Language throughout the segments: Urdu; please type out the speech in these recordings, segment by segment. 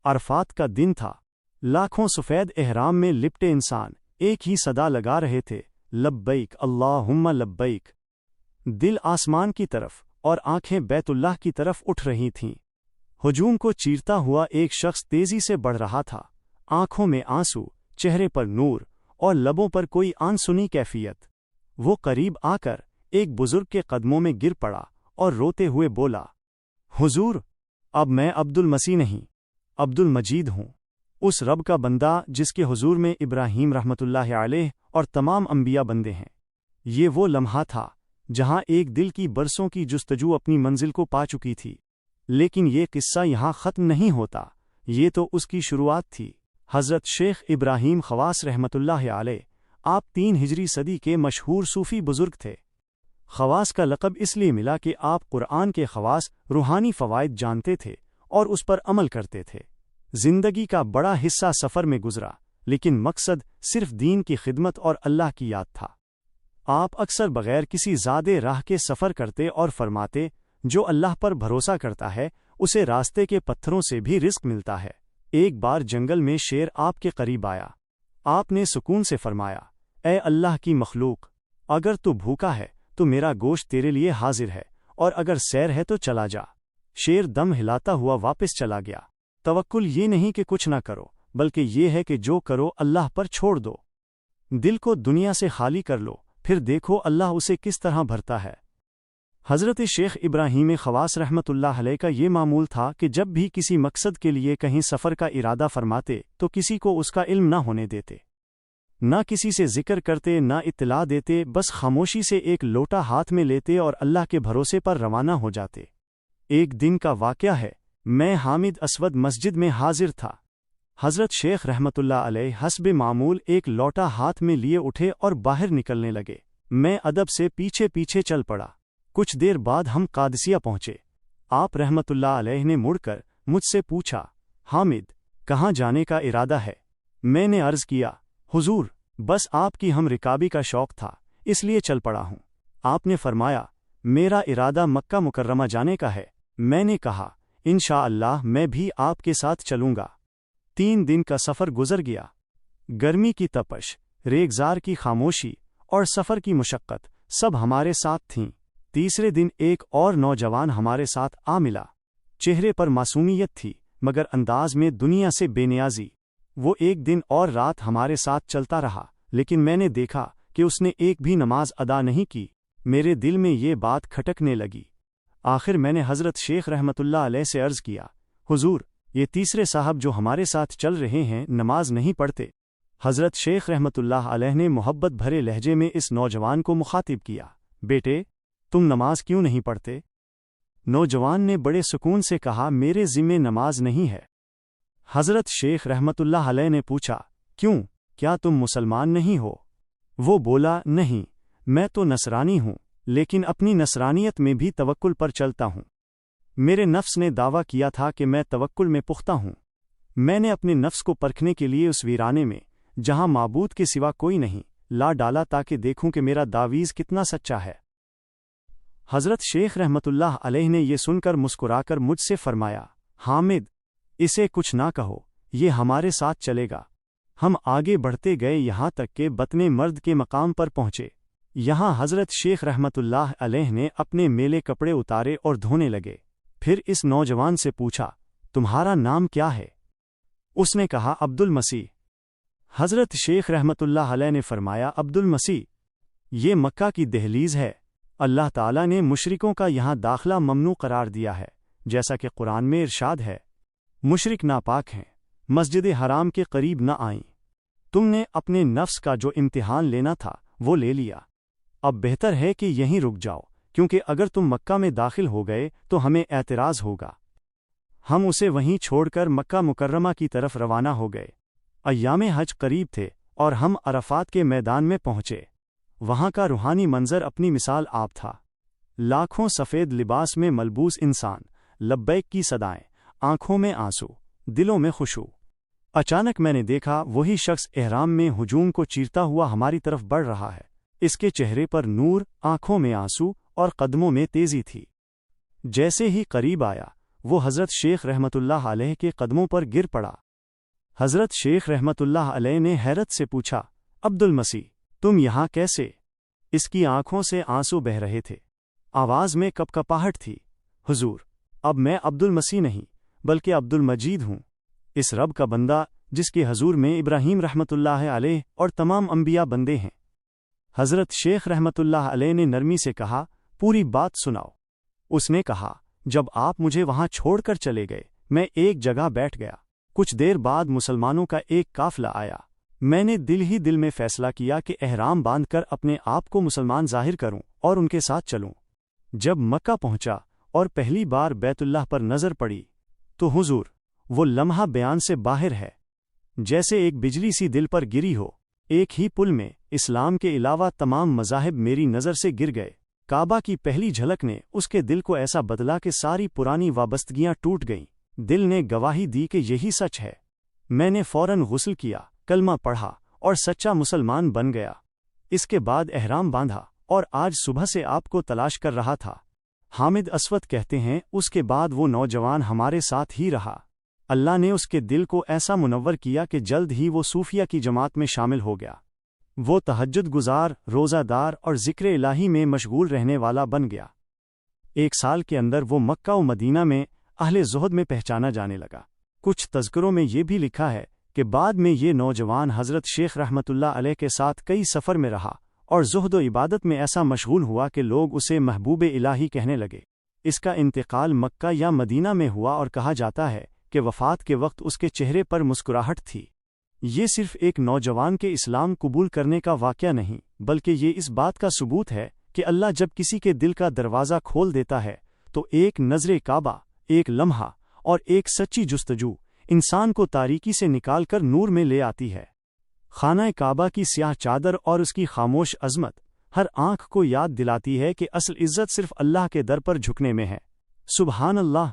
عرفات کا دن تھا۔ لاکھوں سفید احرام میں لپٹے انسان ایک ہی صدا لگا رہے تھے، لبیک اللہم لبیک۔ دل آسمان کی طرف اور آنکھیں بیت اللہ کی طرف اٹھ رہی تھیں۔ ہجوم کو چیرتا ہوا ایک شخص تیزی سے بڑھ رہا تھا، آنکھوں میں آنسو، چہرے پر نور اور لبوں پر کوئی انسنی کیفیت۔ وہ قریب آ کر ایک بزرگ کے قدموں میں گر پڑا اور روتے ہوئے بولا، حضور، اب میں عبد المسیح نہیں، عبد المجید ہوں، اس رب کا بندہ جس کے حضور میں ابراہیم رحمۃ اللہ علیہ اور تمام انبیاء بندے ہیں۔ یہ وہ لمحہ تھا جہاں ایک دل کی برسوں کی جستجو اپنی منزل کو پا چکی تھی۔ لیکن یہ قصہ یہاں ختم نہیں ہوتا، یہ تو اس کی شروعات تھی۔ حضرت شیخ ابراہیم خواص رحمۃ اللہ علیہ، آپ 3 ہجری صدی کے مشہور صوفی بزرگ تھے۔ خواص کا لقب اس لیے ملا کہ آپ قرآن کے خواص روحانی فوائد جانتے تھے اور اس پر عمل کرتے تھے۔ زندگی کا بڑا حصہ سفر میں گزرا، لیکن مقصد صرف دین کی خدمت اور اللہ کی یاد تھا۔ آپ اکثر بغیر کسی زیادہ راہ کے سفر کرتے اور فرماتے، جو اللہ پر بھروسہ کرتا ہے اسے راستے کے پتھروں سے بھی رزق ملتا ہے۔ ایک بار جنگل میں شیر آپ کے قریب آیا۔ آپ نے سکون سے فرمایا، اے اللہ کی مخلوق، اگر تو بھوکا ہے تو میرا گوشت تیرے لیے حاضر ہے، اور اگر سیر ہے تو چلا جا۔ شیر دم ہلاتا ہوا واپس چلا گیا۔ توکل یہ نہیں کہ کچھ نہ کرو، بلکہ یہ ہے کہ جو کرو اللہ پر چھوڑ دو۔ دل کو دنیا سے خالی کر لو، پھر دیکھو اللہ اسے کس طرح بھرتا ہے۔ حضرت شیخ ابراہیم خواص رحمۃ اللہ علیہ کا یہ معمول تھا کہ جب بھی کسی مقصد کے لیے کہیں سفر کا ارادہ فرماتے تو کسی کو اس کا علم نہ ہونے دیتے، نہ کسی سے ذکر کرتے، نہ اطلاع دیتے، بس خاموشی سے ایک لوٹا ہاتھ میں لیتے اور اللہ کے بھروسے پر روانہ ہو جاتے۔ ایک دن کا واقعہ ہے، میں حامد اسود مسجد میں حاضر تھا۔ حضرت شیخ رحمۃ اللہ علیہ حسب معمول ایک لوٹا ہاتھ میں لیے اٹھے اور باہر نکلنے لگے۔ میں ادب سے پیچھے پیچھے چل پڑا۔ کچھ دیر بعد ہم قادسیہ پہنچے۔ آپ رحمۃ اللہ علیہ نے مڑ کر مجھ سے پوچھا، حامد، کہاں جانے کا ارادہ ہے؟ میں نے عرض کیا، حضور، بس آپ کی ہم رکابی کا شوق تھا، اس لیے چل پڑا ہوں۔ آپ نے فرمایا، میرا ارادہ مکہ مکرمہ جانے کا ہے۔ میں نے کہا، انشاءاللہ میں بھی آپ کے ساتھ چلوں گا۔ 3 دن کا سفر گزر گیا۔ گرمی کی تپش، ریگزار کی خاموشی اور سفر کی مشقت سب ہمارے ساتھ تھیں۔ تیسرے دن ایک اور نوجوان ہمارے ساتھ آ ملا۔ چہرے پر معصومیت تھی، مگر انداز میں دنیا سے بے نیازی۔ وہ ایک دن اور رات ہمارے ساتھ چلتا رہا، لیکن میں نے دیکھا کہ اس نے ایک بھی نماز ادا نہیں کی۔ میرے دل میں یہ بات کھٹکنے لگی۔ آخر میں نے حضرت شیخ رحمۃ اللہ علیہ سے عرض کیا، حضور، یہ تیسرے صاحب جو ہمارے ساتھ چل رہے ہیں نماز نہیں پڑھتے۔ حضرت شیخ رحمۃ اللہ علیہ نے محبت بھرے لہجے میں اس نوجوان کو مخاطب کیا، بیٹے، تم نماز کیوں نہیں پڑھتے؟ نوجوان نے بڑے سکون سے کہا، میرے ذمے نماز نہیں ہے۔ حضرت شیخ رحمۃ اللہ علیہ نے پوچھا، کیوں، کیا تم مسلمان نہیں ہو؟ وہ بولا، نہیں، میں تو نصرانی ہوں، لیکن اپنی نصرانیت میں بھی توکل پر چلتا ہوں۔ میرے نفس نے دعویٰ کیا تھا کہ میں توکل میں پختہ ہوں۔ میں نے اپنے نفس کو پرکھنے کے لیے اس ویرانے میں، جہاں معبود کے سوا کوئی نہیں، لا ڈالا تاکہ دیکھوں کہ میرا داویز کتنا سچا ہے۔ حضرت شیخ رحمۃ اللہ علیہ نے یہ سن کر مسکرا کر مجھ سے فرمایا، حامد، اسے کچھ نہ کہو، یہ ہمارے ساتھ چلے گا۔ ہم آگے بڑھتے گئے یہاں تک کہ بطن مرد کے مقام پر پہنچے۔ یہاں حضرت شیخ رحمۃ اللہ علیہ نے اپنے میلے کپڑے اتارے اور دھونے لگے۔ پھر اس نوجوان سے پوچھا، تمہارا نام کیا ہے؟ اس نے کہا، عبد المسیح۔ حضرت شیخ رحمۃ اللہ علیہ نے فرمایا، عبد المسیح، یہ مکہ کی دہلیز ہے۔ اللہ تعالیٰ نے مشرکوں کا یہاں داخلہ ممنوع قرار دیا ہے، جیسا کہ قرآن میں ارشاد ہے، مشرک ناپاک ہیں، مسجد حرام کے قریب نہ آئیں۔ تم نے اپنے نفس کا جو امتحان لینا تھا وہ لے لیا، اب بہتر ہے کہ یہیں رک جاؤ، کیونکہ اگر تم مکہ میں داخل ہو گئے تو ہمیں اعتراض ہوگا۔ ہم اسے وہیں چھوڑ کر مکہ مکرمہ کی طرف روانہ ہو گئے۔ ایام حج قریب تھے اور ہم عرفات کے میدان میں پہنچے۔ وہاں کا روحانی منظر اپنی مثال آپ تھا۔ لاکھوں سفید لباس میں ملبوس انسان، لبیک کی صدائیں، آنکھوں میں آنسو، دلوں میں خشوع۔ اچانک میں نے دیکھا وہی شخص احرام میں ہجوم کو چیرتا ہوا ہماری طرف بڑھ رہا ہے۔ اس کے چہرے پر نور، آنکھوں میں آنسو اور قدموں میں تیزی تھی۔ جیسے ہی قریب آیا، وہ حضرت شیخ رحمت اللہ علیہ کے قدموں پر گر پڑا۔ حضرت شیخ رحمت اللہ علیہ نے حیرت سے پوچھا، عبد المسیح، تم یہاں کیسے؟ اس کی آنکھوں سے آنسو بہہ رہے تھے، آواز میں کپکپاہٹ تھی۔ حضور، اب میں عبد المسیح نہیں بلکہ عبد المجید ہوں، اس رب کا بندہ جس کے حضور میں ابراہیم رحمت اللہ علیہ اور تمام انبیاء بندے ہیں۔ حضرت شیخ رحمت اللہ علیہ نے نرمی سے کہا، پوری بات سناؤ۔ اس نے کہا، جب آپ مجھے وہاں چھوڑ کر چلے گئے میں ایک جگہ بیٹھ گیا۔ کچھ دیر بعد مسلمانوں کا ایک قافلہ آیا۔ میں نے دل ہی دل میں فیصلہ کیا کہ احرام باندھ کر اپنے آپ کو مسلمان ظاہر کروں اور ان کے ساتھ چلوں۔ جب مکہ پہنچا اور پہلی بار بیت اللہ پر نظر پڑی تو حضور، وہ لمحہ بیان سے باہر ہے، جیسے ایک بجلی سی دل پر گری ہو۔ ایک ہی پل میں اسلام کے علاوہ تمام مذاہب میری نظر سے گر گئے۔ کعبہ کی پہلی جھلک نے اس کے دل کو ایسا بدلا کہ ساری پرانی وابستگیاں ٹوٹ گئیں۔ دل نے گواہی دی کہ یہی سچ ہے۔ میں نے فوراً غسل کیا، کلمہ پڑھا اور سچا مسلمان بن گیا۔ اس کے بعد احرام باندھا اور آج صبح سے آپ کو تلاش کر رہا تھا۔ حامد اسود کہتے ہیں، اس کے بعد وہ نوجوان ہمارے ساتھ ہی رہا۔ اللہ نے اس کے دل کو ایسا منور کیا کہ جلد ہی وہ صوفیہ کی جماعت میں شامل ہو گیا۔ وہ تہجد گزار، روزہ دار اور ذکر الہی میں مشغول رہنے والا بن گیا۔ ایک سال کے اندر وہ مکہ و مدینہ میں اہل زہد میں پہچانا جانے لگا۔ کچھ تذکروں میں یہ بھی لکھا ہے کہ بعد میں یہ نوجوان حضرت شیخ رحمت اللہ علیہ کے ساتھ کئی سفر میں رہا اور زہد و عبادت میں ایسا مشغول ہوا کہ لوگ اسے محبوب الہی کہنے لگے۔ اس کا انتقال مکہ یا مدینہ میں ہوا اور کہا جاتا ہے کہ وفات کے وقت اس کے چہرے پر مسکراہٹ تھی۔ یہ صرف ایک نوجوان کے اسلام قبول کرنے کا واقعہ نہیں، بلکہ یہ اس بات کا ثبوت ہے کہ اللہ جب کسی کے دل کا دروازہ کھول دیتا ہے تو ایک نظر کعبہ، ایک لمحہ اور ایک سچی جستجو انسان کو تاریکی سے نکال کر نور میں لے آتی ہے۔ خانہ کعبہ کی سیاہ چادر اور اس کی خاموش عظمت ہر آنکھ کو یاد دلاتی ہے کہ اصل عزت صرف اللہ کے در پر جھکنے میں ہے۔ سبحان اللہ!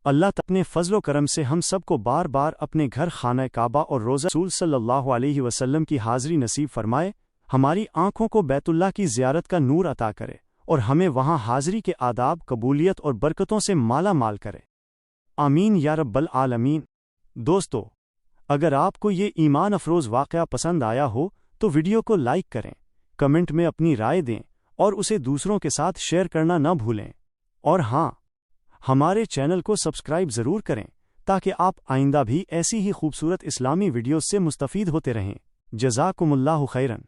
اللہ اپنے فضل و کرم سے ہم سب کو بار بار اپنے گھر خانہ کعبہ اور روضہ رسول صلی اللہ علیہ وسلم کی حاضری نصیب فرمائے، ہماری آنکھوں کو بیت اللہ کی زیارت کا نور عطا کرے اور ہمیں وہاں حاضری کے آداب، قبولیت اور برکتوں سے مالا مال کرے۔ آمین یا رب العالمین۔ دوستو، اگر آپ کو یہ ایمان افروز واقعہ پسند آیا ہو تو ویڈیو کو لائک کریں، کمنٹ میں اپنی رائے دیں اور اسے دوسروں کے ساتھ شیئر کرنا نہ بھولیں۔ اور ہاں، ہمارے چینل کو سبسکرائب ضرور کریں تاکہ آپ آئندہ بھی ایسی ہی خوبصورت اسلامی ویڈیوز سے مستفید ہوتے رہیں۔ جزاکم اللہ خیرن۔